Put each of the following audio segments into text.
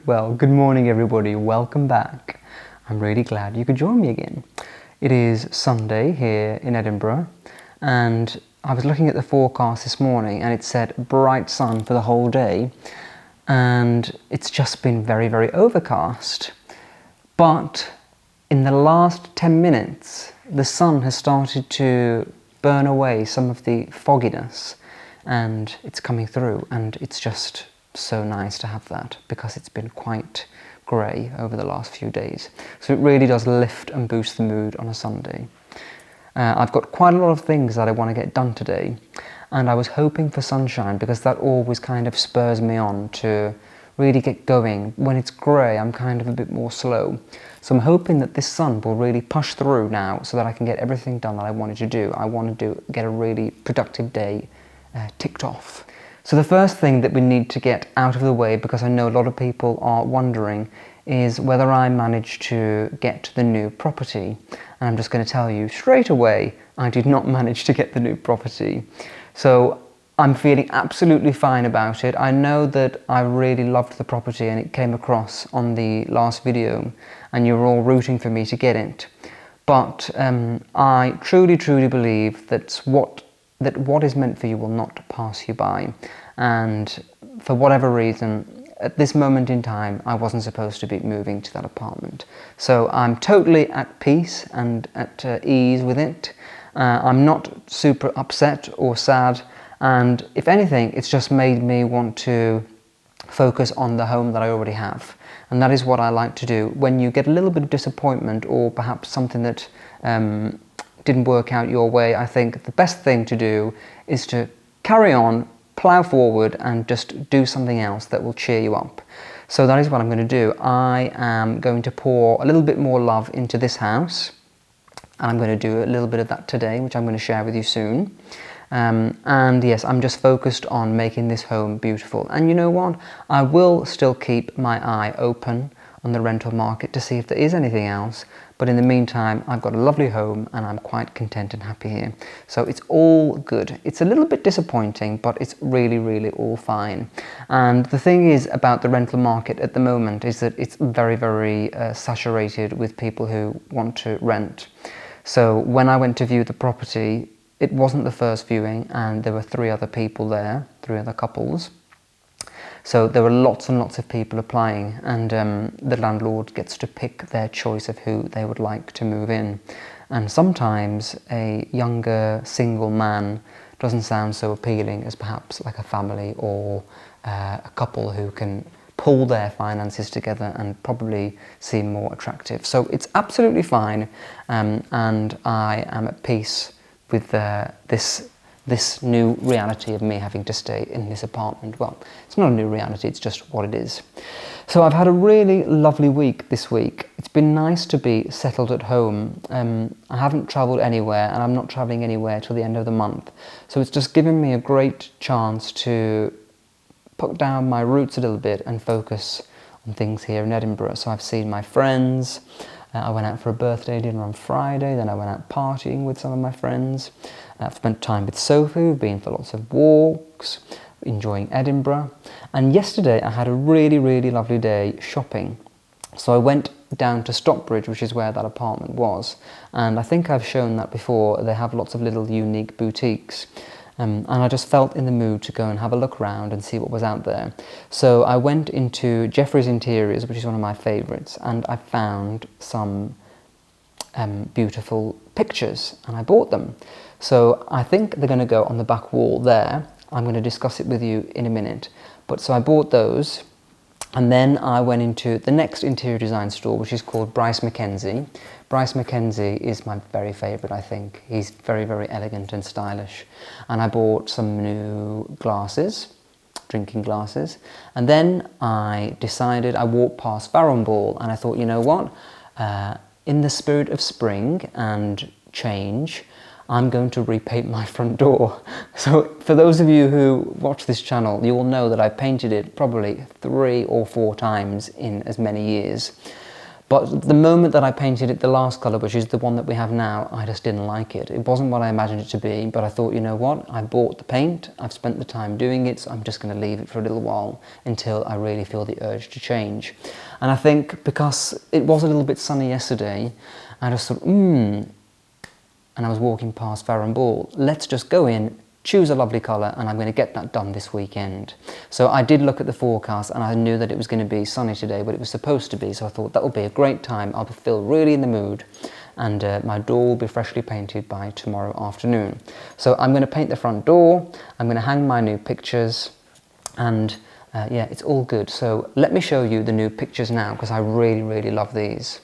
Well, good morning everybody, welcome back. I'm really glad you could join me again. It is Sunday here in Edinburgh and I was looking at the forecast this morning and it said bright sun for the whole day and it's just been very overcast. But in the last 10 minutes the sun has started to burn away some of the fogginess and it's coming through, and it's just so nice to have that because it's been quite grey over the last few days. So it really does lift and boost the mood on a Sunday. I've got quite a lot of things that I want to get done today, and I was hoping for sunshine because that always kind of spurs me on to really get going. When it's grey, I'm kind of a bit more slow. So I'm hoping that this sun will really push through now so that I can get everything done that I wanted to do. I want to get a really productive day ticked off. So the first thing that we need to get out of the way, because I know a lot of people are wondering, is whether I managed to get the new property. And I'm just going to tell you straight away, I did not manage to get the new property. So I'm feeling absolutely fine about it. I know that I really loved the property and it came across on the last video and you were all rooting for me to get it. But I truly believe that what is meant for you will not pass you by. And for whatever reason, at this moment in time, I wasn't supposed to be moving to that apartment. So I'm totally at peace and at ease with it. I'm not super upset or sad. And if anything, it's just made me want to focus on the home that I already have. And that is what I like to do. When you get a little bit of disappointment or perhaps something that didn't work out your way, I think the best thing to do is to carry on, plough forward and just do something else that will cheer you up. So that is what I'm going to do. I am going to pour a little bit more love into this house, and I'm going to do a little bit of that today, which I'm going to share with you soon. And yes, I'm just focused on making this home beautiful. And you know what? I will still keep my eye open on the rental market to see if there is anything else. But in the meantime, I've got a lovely home and I'm quite content and happy here. So it's all good. It's a little bit disappointing, but it's really all fine. And the thing is about the rental market at the moment is that it's very saturated with people who want to rent. So when I went to view the property, it wasn't the first viewing and there were 3 other people there, 3 other couples. So there were lots and lots of people applying, and the landlord gets to pick their choice of who they would like to move in. And sometimes a younger single man doesn't sound so appealing as perhaps like a family or a couple who can pull their finances together and probably seem more attractive. So it's absolutely fine, and I am at peace with this new reality of me having to stay in this apartment. Well, it's not a new reality, it's just what it is. So I've had a really lovely week this week. It's been nice to be settled at home. I haven't travelled anywhere and I'm not travelling anywhere till the end of the month. So it's just given me a great chance to put down my roots a little bit and focus on things here in Edinburgh. So I've seen my friends. I went out for a birthday dinner on Friday, then I went out partying with some of my friends. I've spent time with Sophie, we've been for lots of walks, enjoying Edinburgh. And yesterday I had a really lovely day shopping. So I went down to Stockbridge, which is where that apartment was. And I think I've shown that before, they have lots of little unique boutiques. And I just felt in the mood to go and have a look around and see what was out there. So I went into Jeffrey's Interiors, which is one of my favourites, and I found some beautiful pictures and I bought them. So I think they're going to go on the back wall there. I'm going to discuss it with you in a minute. But so I bought those, and then I went into the next interior design store, which is called Bryce Mackenzie. Bryce Mackenzie is my very favourite, I think. He's very elegant and stylish. And I bought some new glasses, drinking glasses. And then I decided, I walked past Farron Ball and I thought, you know what? In the spirit of spring and change, I'm going to repaint my front door. So for those of you who watch this channel, you will know that I painted it probably 3 or 4 times in as many years. But the moment that I painted it the last colour, which is the one that we have now, I just didn't like it. It wasn't what I imagined it to be, but I thought, you know what, I bought the paint, I've spent the time doing it, so I'm just going to leave it for a little while until I really feel the urge to change. And I think because it was a little bit sunny yesterday, I just thought, and I was walking past Farron Ball, let's just go in, choose a lovely colour, and I'm going to get that done this weekend. So I did look at the forecast and I knew that it was going to be sunny today, but it was supposed to be, so I thought that would be a great time. I'll feel really in the mood, and my door will be freshly painted by tomorrow afternoon. So I'm going to paint the front door, I'm going to hang my new pictures, and yeah, it's all good. So let me show you the new pictures now, because I really, really love these.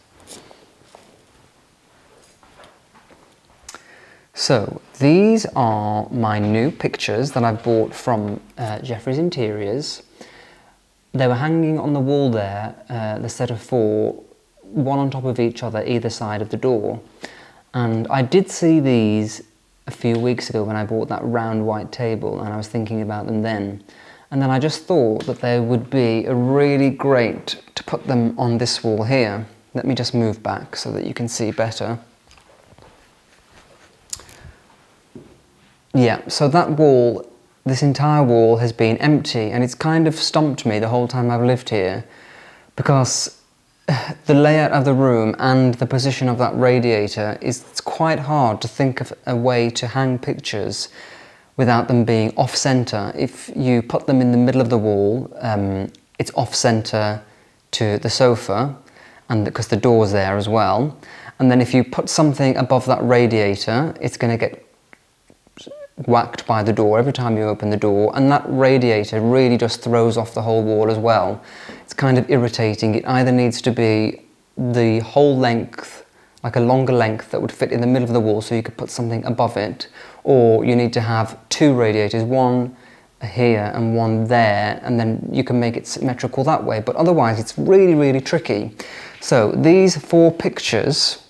So these are my new pictures that I've bought from Jeffrey's Interiors. They were hanging on the wall there, the set of 4, one on top of each other, either side of the door. And I did see these a few weeks ago when I bought that round white table, and I was thinking about them then. And then I just thought that they would be really great to put them on this wall here. Let me just move back so that you can see better. Yeah, so that wall, this entire wall has been empty, and it's kind of stumped me the whole time I've lived here, because the layout of the room and the position of that radiator it's quite hard to think of a way to hang pictures without them being off-centre. If you put them in the middle of the wall, it's off-centre to the sofa, and because the door's there as well. And then if you put something above that radiator, it's going to get whacked by the door every time you open the door, and that radiator really just throws off the whole wall as well. It's kind of irritating. It either needs to be the whole length, like a longer length that would fit in the middle of the wall so you could put something above it, or you need to have 2 radiators, one here and one there, and then you can make it symmetrical that way, but otherwise it's really, really tricky. So these 4 pictures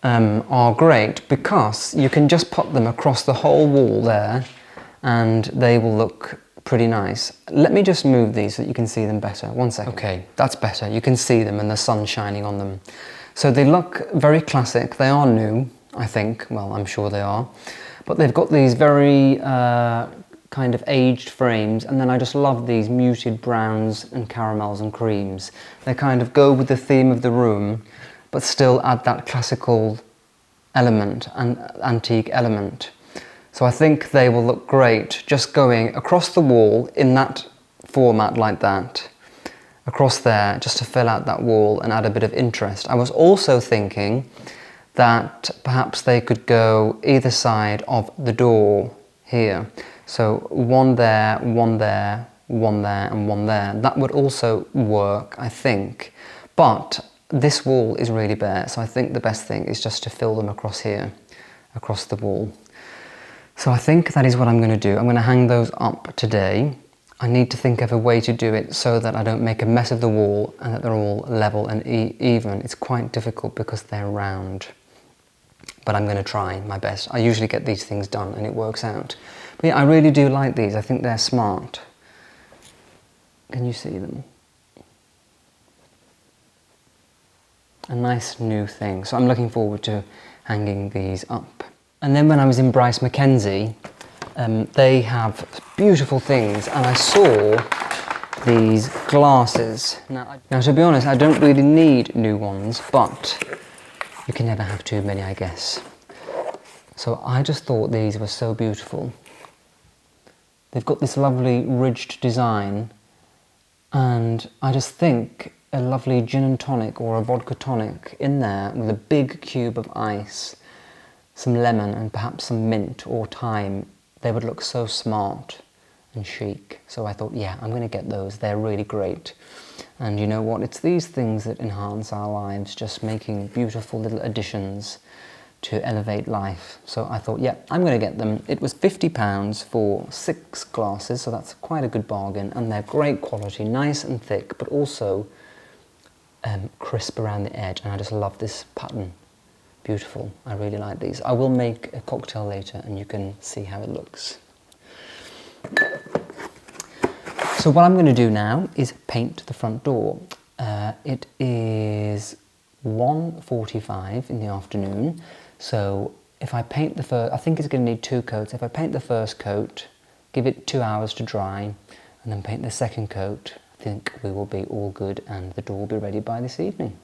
are great because you can just put them across the whole wall there and they will look pretty nice. Let me just move these so that you can see them better. One second. Okay, that's better. You can see them and the sun shining on them. So they look very classic. They are new, I think. Well, I'm sure they are. But they've got these very kind of aged frames, and then I just love these muted browns and caramels and creams. They kind of go with the theme of the room, but still add that classical element and antique element. So I think they will look great just going across the wall in that format like that, across there, just to fill out that wall and add a bit of interest. I was also thinking that perhaps they could go either side of the door here. So one there, one there, one there, and one there. That would also work, I think. But this wall is really bare, so I think the best thing is just to fill them across here, across the wall. So I think that is what I'm going to do. I'm going to hang those up today. I need to think of a way to do it so that I don't make a mess of the wall and that they're all level and even. It's quite difficult because they're round, but I'm going to try my best. I usually get these things done and it works out. But yeah, I really do like these. I think they're smart. Can you see them? A nice new thing. So I'm looking forward to hanging these up. And then when I was in Bryce Mackenzie, they have beautiful things, and I saw these glasses. Now to be honest, I don't really need new ones, but you can never have too many, I guess. So I just thought these were so beautiful. They've got this lovely ridged design, and I just think a lovely gin and tonic or a vodka tonic in there with a big cube of ice, some lemon and perhaps some mint or thyme, they would look so smart and chic. So I thought, yeah, I'm going to get those. They're really great. And you know what? It's these things that enhance our lives, just making beautiful little additions to elevate life. So I thought, yeah, I'm going to get them. It was £50 for 6 glasses, so that's quite a good bargain. And they're great quality, nice and thick, but also crisp around the edge. And I just love this pattern. Beautiful. I really like these. I will make a cocktail later and you can see how it looks. So what I'm going to do now is paint the front door. it is 1:45 in the afternoon. So if I paint the first, I think it's going to need 2 coats. If I paint the first coat, give it 2 hours to dry, and then paint the second coat, I think we will be all good and the door will be ready by this evening.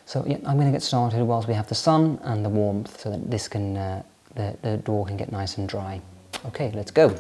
So yeah, I'm going to get started whilst we have the sun and the warmth so that this can, the door can get nice and dry. Okay, let's go.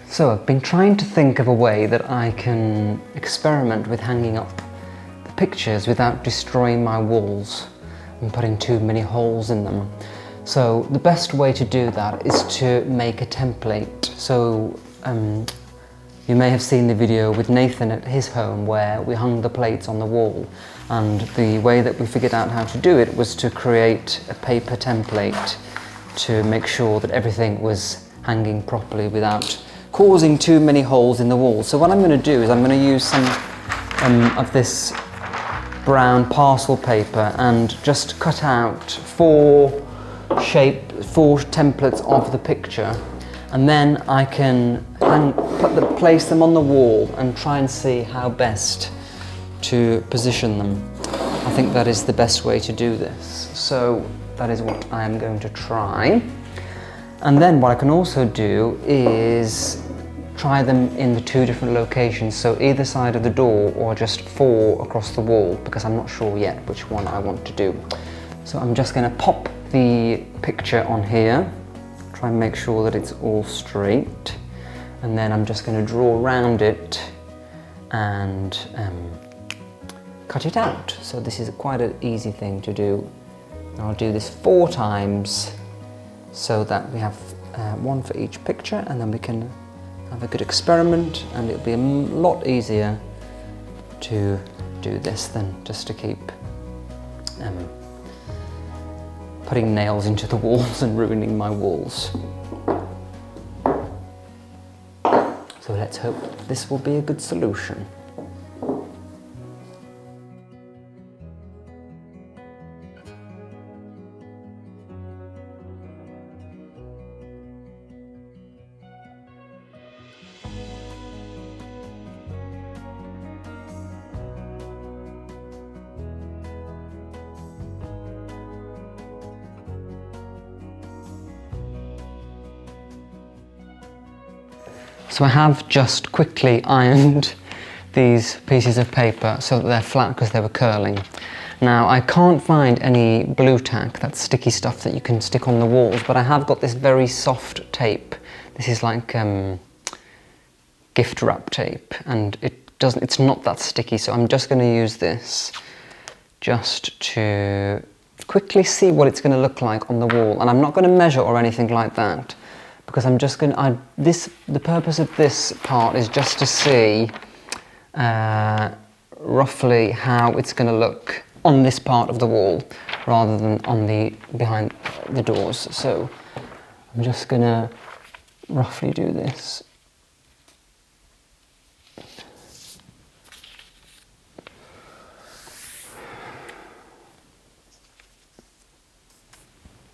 So I've been trying to think of a way that I can experiment with hanging up the pictures without destroying my walls and putting too many holes in them. So the best way to do that is to make a template. So you may have seen the video with Nathan at his home where we hung the plates on the wall, and the way that we figured out how to do it was to create a paper template to make sure that everything was hanging properly without causing too many holes in the wall. So what I'm going to do is I'm going to use some of this brown parcel paper and just cut out 4 templates of the picture, and then I can place them on the wall and try and see how best to position them. I think that is the best way to do this. So that is what I am going to try. And then what I can also do is try them in the 2 different locations, so either side of the door or just 4 across the wall, because I'm not sure yet which one I want to do. So I'm just going to pop the picture on here, try and make sure that it's all straight, and then I'm just going to draw around it and cut it out. So this is quite an easy thing to do. I'll do this 4 times so that we have 1 for each picture, and then we can have a good experiment, and it'll be a lot easier to do this than just to keep putting nails into the walls and ruining my walls. So let's hope this will be a good solution. So I have just quickly ironed these pieces of paper so that they're flat because they were curling. Now I can't find any blue tack, that's sticky stuff that you can stick on the walls, but I have got this very soft tape. This is like gift wrap tape, and it's not that sticky, so I'm just going to use this just to quickly see what it's going to look like on the wall. And I'm not going to measure or anything like that, because I'm just going to, the purpose of this part is just to see roughly how it's going to look on this part of the wall rather than on the behind the doors. So I'm just going to roughly do this.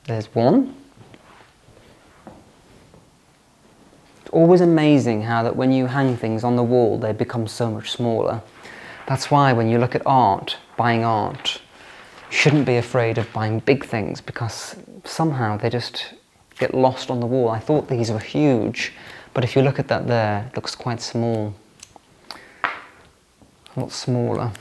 There's one. Always amazing how that when you hang things on the wall they become so much smaller. That's why when you look at art, buying art, you shouldn't be afraid of buying big things, because somehow they just get lost on the wall. I thought these were huge, but if you look at that there, it looks quite small. A lot smaller.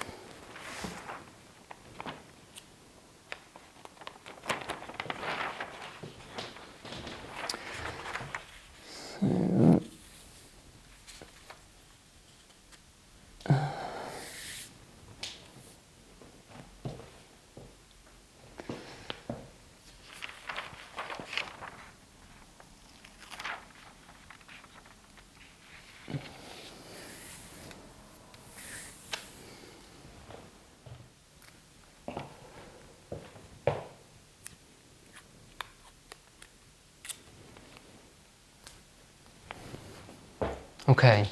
Okay.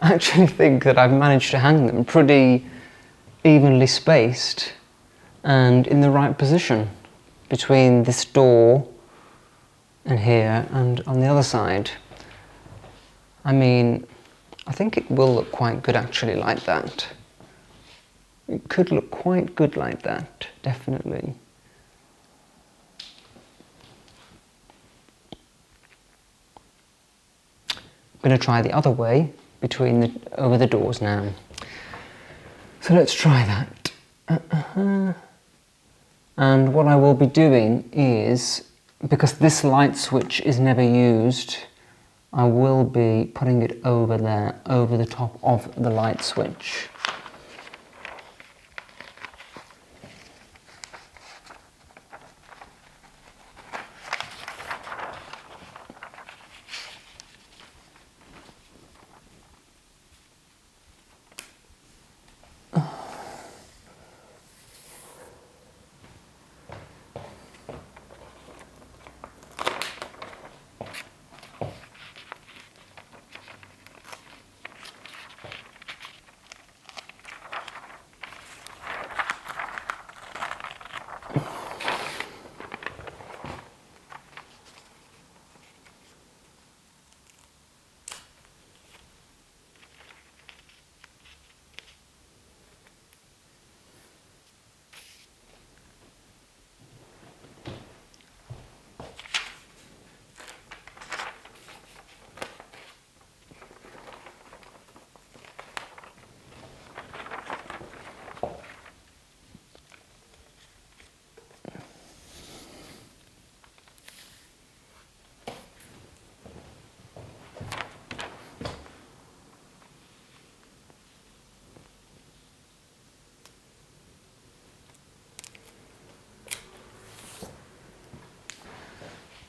I actually think that I've managed to hang them pretty evenly spaced and in the right position between this door and here and on the other side. I mean, I think it will look quite good actually like that. It could look quite good like that, definitely. I'm going to try the other way over the doors now. So let's try that. And what I will be doing is, because this light switch is never used, I will be putting it over there, over the top of the light switch.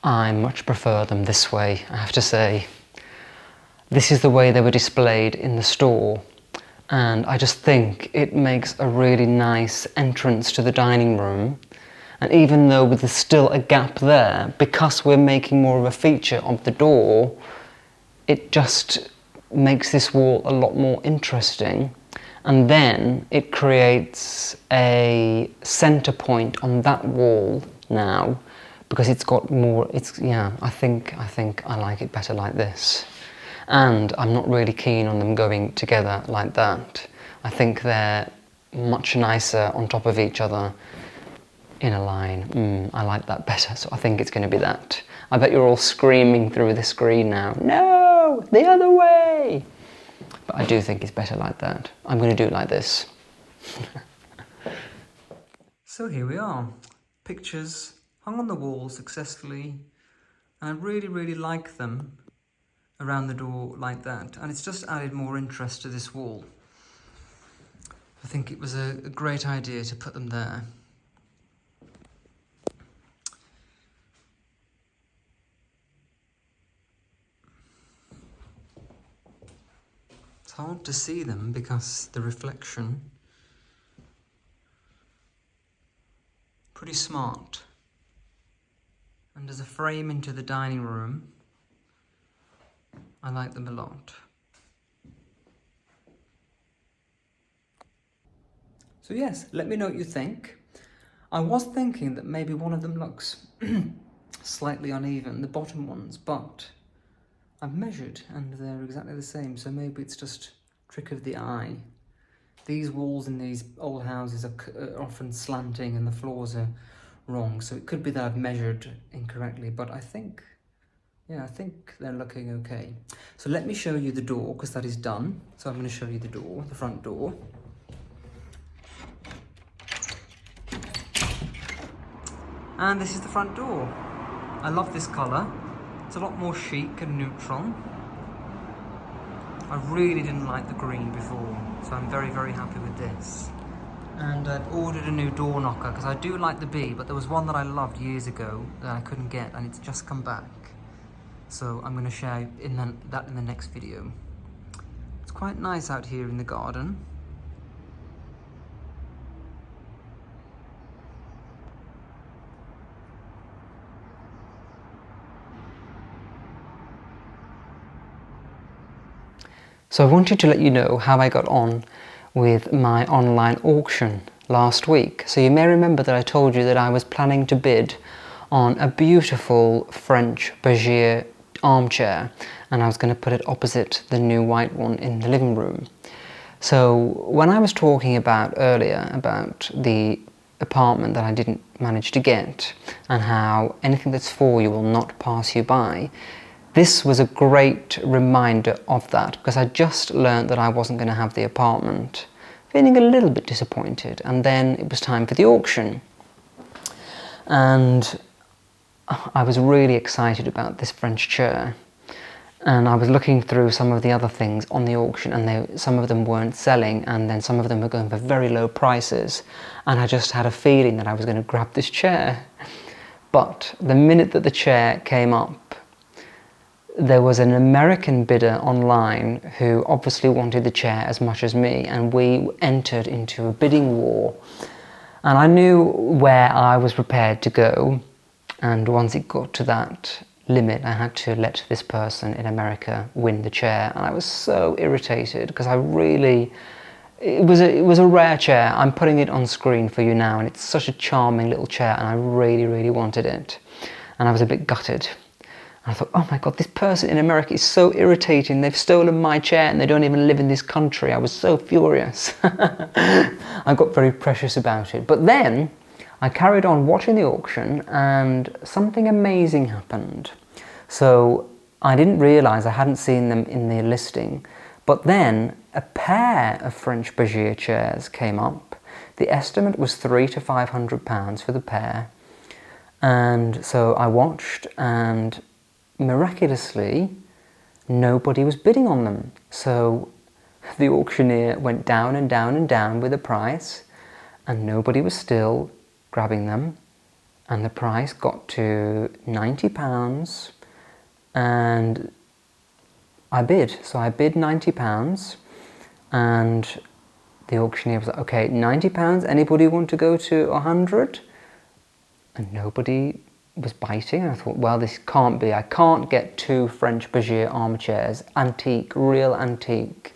I much prefer them this way, I have to say. This is the way they were displayed in the store, and I just think it makes a really nice entrance to the dining room. And even though there's still a gap there, because we're making more of a feature of the door, it just makes this wall a lot more interesting. And then it creates a center point on that wall now, because it's got more, I think I like it better like this. And I'm not really keen on them going together like that. I think they're much nicer on top of each other in a line. I like that better, so I think it's going to be that. I bet you're all screaming through the screen now, no, the other way! But I do think it's better like that. I'm going to do it like this. So here we are. Pictures hung on the wall successfully, and I really, really like them around the door like that, and it's just added more interest to this wall. I think it was a great idea to put them there. It's hard to see them because the reflection. Pretty smart. And as a frame into the dining room, I like them a lot. So yes, let me know what you think. I was thinking that maybe one of them looks slightly uneven, the bottom ones, but I've measured and they're exactly the same, so maybe it's just trick of the eye. These walls in these old houses are often slanting and the floors are wrong, so it could be that I've measured incorrectly, but I think, yeah, I think they're looking okay. So let me show you the door, because that is done. So I'm going to show you the door, the front door. And this is the front door. I love this colour. It's a lot more chic and neutral. I really didn't like the green before, so I'm very, very happy with this. And I've ordered a new door knocker, because I do like the bee, but there was one that I loved years ago that I couldn't get, and it's just come back. So I'm going to share that in the next video. It's quite nice out here in the garden. So I wanted to let you know how I got on with my online auction last week. So you may remember that I told you that I was planning to bid on a beautiful French Bergère armchair, and I was going to put it opposite the new white one in the living room. So when I was talking about earlier about the apartment that I didn't manage to get and how anything that's for you will not pass you by, this was a great reminder of that, because I just learned that I wasn't going to have the apartment, feeling a little bit disappointed, and then it was time for the auction. And I was really excited about this French chair, and I was looking through some of the other things on the auction, and some of them weren't selling, and then some of them were going for very low prices, and I just had a feeling that I was going to grab this chair. But the minute that the chair came up, there was an American bidder online who obviously wanted the chair as much as me, and we entered into a bidding war. And I knew where I was prepared to go, and once it got to that limit, I had to let this person in America win the chair, and I was so irritated because it was a rare chair. I'm putting it on screen for you now, and it's such a charming little chair, and I really, really wanted it, and I was a bit gutted. I thought, oh my God, this person in America is so irritating. They've stolen my chair and they don't even live in this country. I was so furious. I got very precious about it. But then I carried on watching the auction, and something amazing happened. So I didn't realise, I hadn't seen them in the listing, but then a pair of French Bergère chairs came up. The estimate was £300 to £500 for the pair. And so I watched, and miraculously, nobody was bidding on them. So the auctioneer went down and down and down with the price, and nobody was still grabbing them. And the price got to £90, and I bid. So I bid £90, and the auctioneer was like, okay, £90, anybody want to go to 100? And nobody was biting. And I thought, well, this can't be. I can't get two French Bergère armchairs, antique, real antique,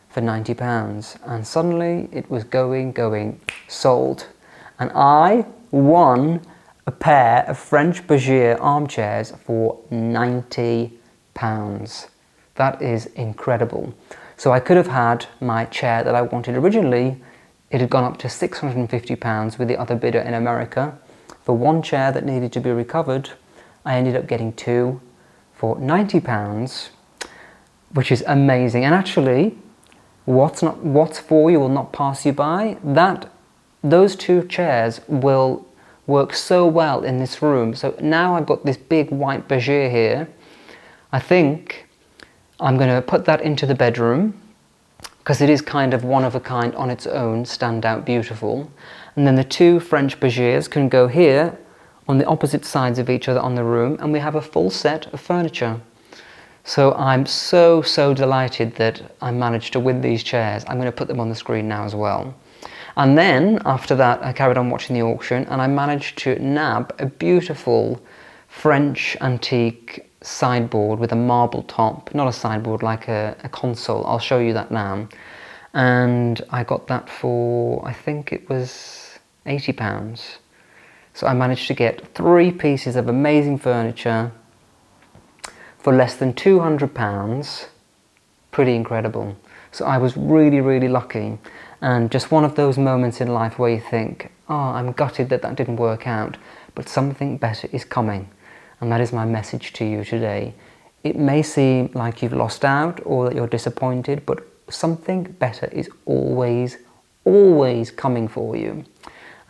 for £90. And suddenly it was going, sold. And I won a pair of French Bergère armchairs for £90. That is incredible. So I could have had my chair that I wanted originally. It had gone up to £650 with the other bidder in America. For one chair that needed to be recovered, I ended up getting two for £90, which is amazing. And actually, what's for you will not pass you by. Those two chairs will work so well in this room. So now I've got this big white Bergère here. I think I'm going to put that into the bedroom, because it is kind of one of a kind on its own, stand out beautiful. And then the two French Bergères can go here on the opposite sides of each other on the room, and we have a full set of furniture. So I'm so delighted that I managed to win these chairs. I'm going to put them on the screen now as well. And then after that, I carried on watching the auction, and I managed to nab a beautiful French antique sideboard with a marble top. Not a sideboard, like a console. I'll show you that now. And I got that for, I think it was £80. So I managed to get 3 pieces of amazing furniture for less than £200. Pretty incredible. So I was really lucky. And just one of those moments in life where you think, oh, I'm gutted that that didn't work out, but something better is coming. And that is my message to you today. It may seem like you've lost out or that you're disappointed, but something better is always, always coming for you.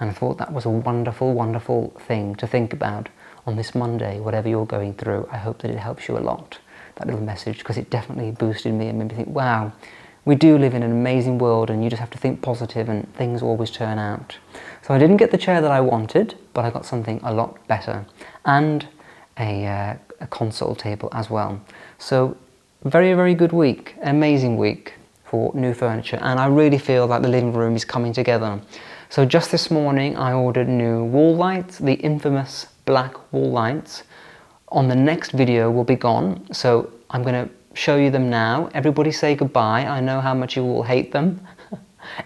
And I thought that was a wonderful, wonderful thing to think about on this Monday, whatever you're going through. I hope that it helps you a lot, that little message, because it definitely boosted me and made me think, wow, we do live in an amazing world and you just have to think positive and things always turn out. So I didn't get the chair that I wanted, but I got something a lot better, and a console table as well. So very, very good week, amazing week for new furniture, and I really feel like the living room is coming together. So just this morning I ordered new wall lights, the infamous black wall lights. On the next video will be gone, so I'm going to show you them now. Everybody say goodbye. I know how much you will hate them.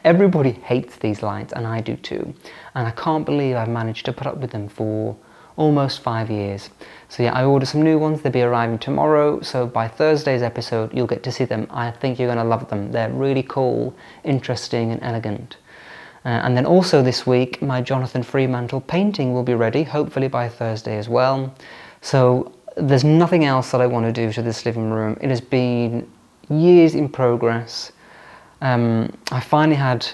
Everybody hates these lights, and I do too. And I can't believe I've managed to put up with them for almost 5 years. So yeah, I ordered some new ones. They'll be arriving tomorrow, so by Thursday's episode you'll get to see them. I think you're going to love them. They're really cool, interesting and elegant. And then also this week my Jonathan Fremantle painting will be ready, hopefully by Thursday as well. So there's nothing else that I want to do to this living room. It has been years in progress. I finally had,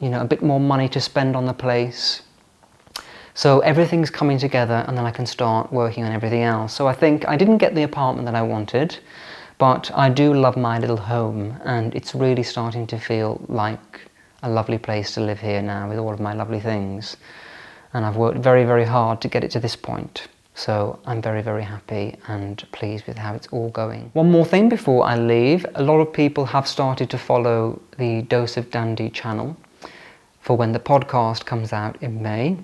a bit more money to spend on the place. So everything's coming together, and then I can start working on everything else. So I think I didn't get the apartment that I wanted, but I do love my little home, and it's really starting to feel like a lovely place to live here now with all of my lovely things. And I've worked very, very hard to get it to this point. So I'm very, very happy and pleased with how it's all going. One more thing before I leave. A lot of people have started to follow the Dose of Dandy channel for when the podcast comes out in May.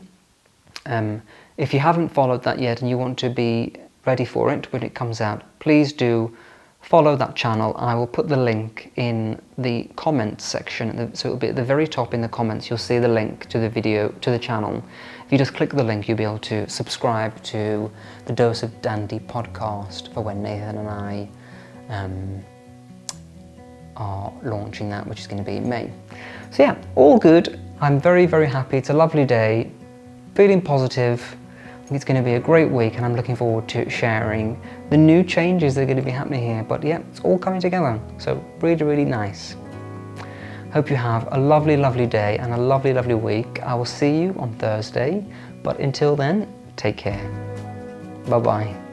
If you haven't followed that yet and you want to be ready for it when it comes out, please do follow that channel. I will put the link in the comments section, so it'll be at the very top in the comments. You'll see the link to the video, to the channel. If you just click the link, you'll be able to subscribe to the Dose of Dandy podcast for when Nathan and I are launching that, which is going to be in May. So yeah, all good. I'm very, very happy. It's a lovely day, feeling positive. I think it's going to be a great week, and I'm looking forward to sharing the new changes that are going to be happening here. But yeah, it's all coming together, so really, really nice. Hope you have a lovely, lovely day and a lovely, lovely week. I will see you on Thursday, but until then, take care. Bye-bye.